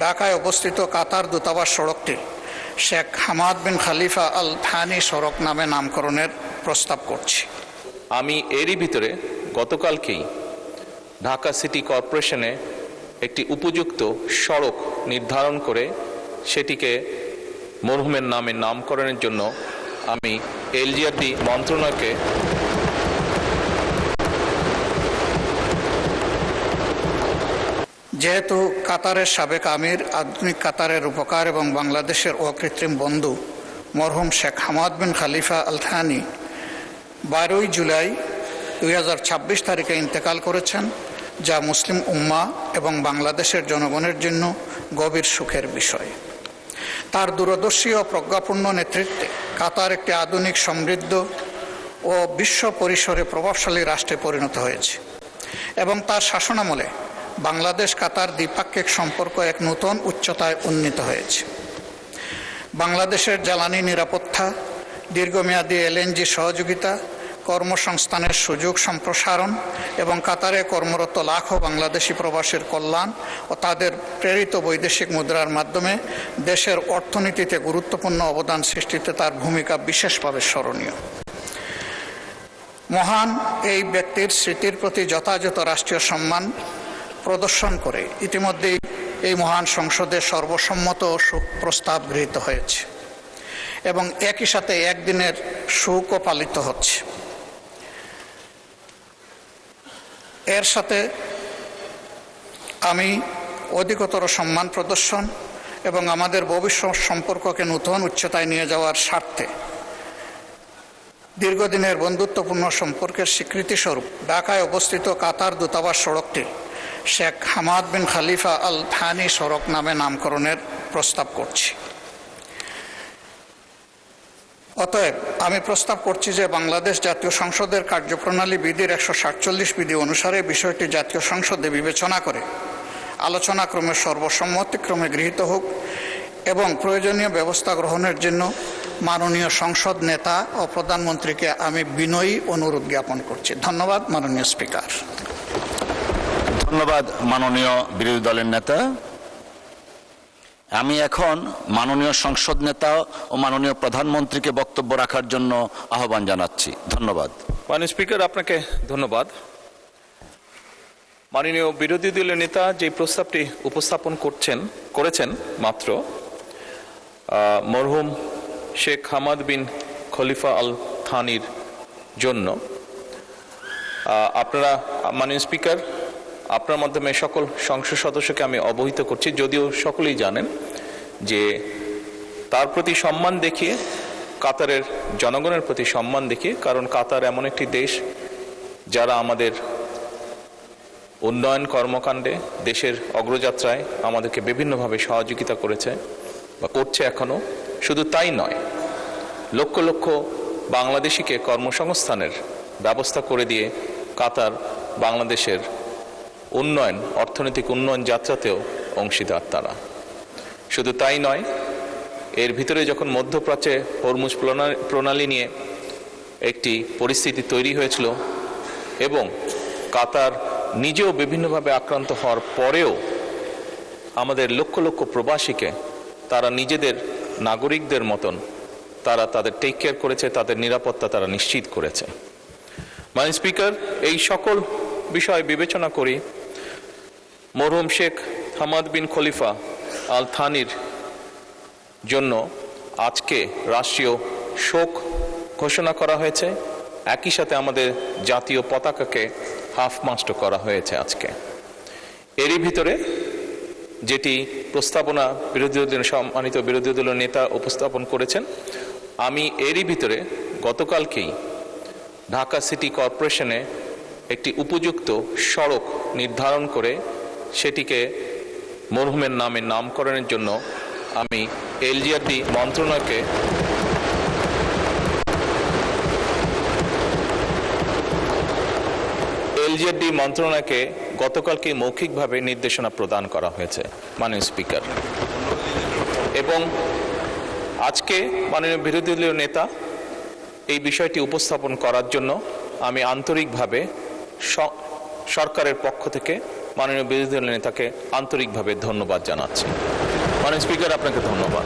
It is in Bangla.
ঢাকায় অবস্থিত কাতার দূতাবাস সড়কটি শেখ হামাদ বিন খলিফা আল থানি সড়ক নামে নামকরণের প্রস্তাব করছি। আমি এরই ভিতরে গতকালকেই ঢাকা সিটি কর্পোরেশনে একটি উপযুক্ত সড়ক নির্ধারণ করে সেটিকে মরহুমের নামে নামকরণের জন্য আমি এলজিআরডি মন্ত্রণালয়কে যেহেতু কাতারের সাবেক আমির, আধুনিক কাতারের রূপকার এবং বাংলাদেশের অকৃত্রিম বন্ধু মরহুম শেখ হামাদ বিন খলিফা আল থানি 12 জুলাই 2026 তারিখে ইন্তেকাল করেছেন, যা মুসলিম উম্মা এবং বাংলাদেশের জনগণের জন্য গভীর সুখের বিষয়। তার দূরদর্শী ও প্রজ্ঞাপূর্ণ নেতৃত্বে কাতার একটি আধুনিক, সমৃদ্ধ ও বিশ্ব পরিসরে প্রভাবশালী রাষ্ট্রে পরিণত হয়েছে এবং তার শাসনামলে বাংলাদেশ কাতার দ্বিপাক্ষিক সম্পর্ক এক নতুন উচ্চতায় উন্নীত হয়েছে। বাংলাদেশের জ্বালানি নিরাপত্তা, দীর্ঘমেয়াদী এলএনজি সহযোগিতা, কর্মসংস্থানের সুযোগ সম্প্রসারণ এবং কাতারে কর্মরত লাখো বাংলাদেশি প্রবাসীর কল্যাণ ও তাদের প্রেরিত বৈদেশিক মুদ্রার মাধ্যমে দেশের অর্থনীতিতে গুরুত্বপূর্ণ অবদান সৃষ্টিতে তার ভূমিকা বিশেষভাবে স্মরণীয়। মহান এই ব্যক্তির স্মৃতির প্রতি যথাযথ রাষ্ট্রীয় সম্মান প্রদর্শন করে ইতিমধ্যেই এই মহান সংসদে সর্বসম্মত প্রস্তাব গৃহীত হয়েছে এবং একই সাথে একদিনের শোকও পালিত হচ্ছে। এর সাথে আমি অধিকতর সম্মান প্রদর্শন এবং আমাদের ভবিষ্যৎ সম্পর্ককে নতুন উচ্চতায় নিয়ে যাওয়ার স্বার্থে দীর্ঘদিনের বন্ধুত্বপূর্ণ সম্পর্কের স্বীকৃতিস্বরূপ ঢাকায় অবস্থিত কাতার দূতাবাস সড়কটি শেখ হামাদ বিন খলিফা আল থানি সড়ক নামে নামকরণের প্রস্তাব করছি। অতএব আমি প্রস্তাব করছি যে বাংলাদেশ জাতীয় সংসদের কার্যপ্রণালী বিধির 147 বিধি অনুসারে বিষয়টি জাতীয় সংসদে বিবেচনা করে আলোচনাক্রমে সর্বসম্মতিক্রমে গৃহীত হোক এবং প্রয়োজনীয় ব্যবস্থা গ্রহণের জন্য মাননীয় সংসদ নেতা ও প্রধানমন্ত্রীকে আমি বিনয়ী অনুরোধ জ্ঞাপন করছি। ধন্যবাদ মাননীয় স্পিকার। ধন্যবাদ মাননীয় বিরোধী দলের নেতা। আমি এখন মাননীয় সংসদ নেতা ও মাননীয় প্রধানমন্ত্রীকে বক্তব্য রাখার জন্য আহ্বান জানাচ্ছি। ধন্যবাদ। মাননীয় স্পিকার, আপনাকে ধন্যবাদ। মাননীয় বিরোধী দলের নেতা যে প্রস্তাবটি উপস্থাপন করেছেন মাত্র মরহুম শেখ হামাদ বিন খলিফা আল থানির জন্য, আপনারা মাননীয় স্পিকার, আপনার মাধ্যমে সকল সংসদ সদস্যকে আমি অবহিত করছি, যদিও সকলেই জানেন যে তার প্রতি সম্মান দেখিয়ে, কাতারের জনগণের প্রতি সম্মান দেখিয়ে, কারণ কাতার এমন একটি দেশ যারা আমাদের উন্নয়ন কর্মকাণ্ডে, দেশের অগ্রযাত্রায় আমাদেরকে বিভিন্নভাবে সহযোগিতা করেছে বা করছে এখনও। শুধু তাই নয়, লক্ষ লক্ষ বাংলাদেশিকে কর্মসংস্থানের ব্যবস্থা করে দিয়ে কাতার বাংলাদেশের উন্নয়ন, অর্থনৈতিক উন্নয়ন যাত্রাতেও অংশীদার তারা। শুধু তাই নয়, এর ভিতরে যখন মধ্যপ্রাচ্যে হরমুজ প্রণালী নিয়ে একটি পরিস্থিতি তৈরি হয়েছিল এবং কাতার নিজেও বিভিন্নভাবে আক্রান্ত হওয়ার পরেও আমাদের লক্ষ লক্ষ প্রবাসীকে তারা নিজেদের নাগরিকদের মতন তারা তাদের টেক কেয়ার করেছে, তাদের নিরাপত্তা তারা নিশ্চিত করেছে। মাননীয় স্পিকার, এই সকল বিষয় বিবেচনা করি মরহুম শেখ হামাদ বিন খলিফা আল থানির জন্য আজকে রাষ্ট্রীয় শোক ঘোষণা করা হয়েছে। একই সাথে আমাদের জাতীয় পতাকাকে হাফ মাস্ট করা হয়েছে আজকে। এরই ভিতরে যেটি প্রস্তাবনা সম্মানিত বিরোধী দলের নেতা উপস্থাপন করেছেন, আমি এরই ভিতরে গতকালকেই ঢাকা সিটি কর্পোরেশনে একটি উপযুক্ত সড়ক নির্ধারণ করে সেটিকে মরহুমের নামে নামকরণের জন্য আমি এলজিআরডি মন্ত্রণালয়কে গতকালকে মৌখিকভাবে নির্দেশনা প্রদান করা হয়েছে মাননীয় স্পিকার। এবং আজকে মাননীয় বিরোধী দলীয় নেতা এই বিষয়টি উপস্থাপন করার জন্য আমি আন্তরিকভাবে সরকারের পক্ষ থেকে মাননীয় বিরোধী দলের নেতাকে আন্তরিকভাবে ধন্যবাদ জানাচ্ছি। মাননীয় স্পিকার, আপনাকে ধন্যবাদ।